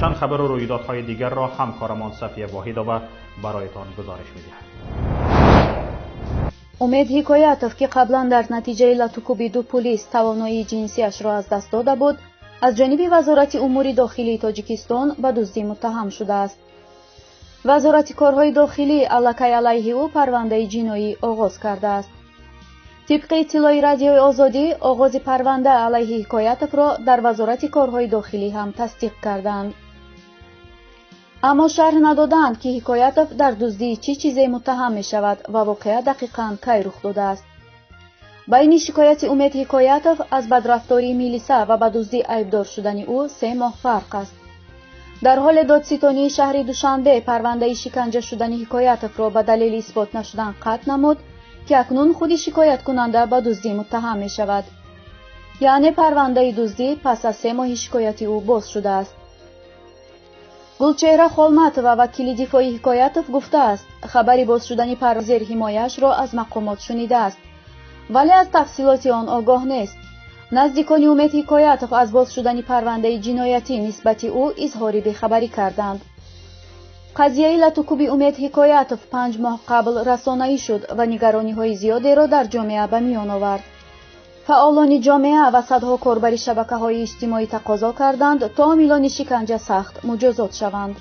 چند خبر و رویدادهای دیگر را همکارمان صفیه واحدова برایتان گزارش می‌دهد. умед ҳикоятов ки қаблан дар натиҷаи латукӯби ду пулис тавоноии ҷинсиашро аз даст дода буд, аз ҷониби вазорати умури дохилии Тоҷикистон ба дуздӣ муттаҳам шудааст. вазорати корҳои дохилӣ аллакай алайҳи ӯ парвандаи ҷиноӣ оғоз кардааст. тибқи иттилои радиои озодӣ оғози парванда алайҳи ҳикоятовро дар вазорати корҳои дохилӣ ҳам тасдиқ карданд. аммо шарҳ надоданд ки ҳикоятов дар дуздии чӣ чизе муттаҳам мешавад ва воқеа дақиқан кай рух додааст. байни шикояти умед ҳикоятов аз бадрафтории милиса ва ба дуздӣ айбдор шудани ӯ 3 моҳ фарқ аст. дар ҳоле додситонии шаҳри душанбе парвандаи шиканҷа шудани ҳикоятовро ба далели исбот нашудан қатъ намуд ки акнун худи шикояткунанда ба дуздӣ муттаҳам мешавад. яъне парвандаи дуздӣ пас аз 3 моҳи шикояти ӯ боз шудааст. гулчеҳра холматова вакили дифои ҳикоятов гуфтааст, хабари боз шудани зер ҳимояшро аз мақомот шунидааст, вале аз тафсилоти он огоҳ нест. наздикони умед ҳикоятов аз боз шудани парвандаи ҷиноятӣ нисбати ӯ изҳори бехабарӣ карданд. қазияи латукӯби умед ҳикоятов 5 моҳ қабл расонаӣ шуд ва нигарониҳои зиёдеро дар ҷомеа ба миён овард. фаъолони ҷомеа ва садҳо корбари шабакаҳои иҷтимоӣ тақозо карданд то омилони шиканҷа сахт муҷозот шаванд.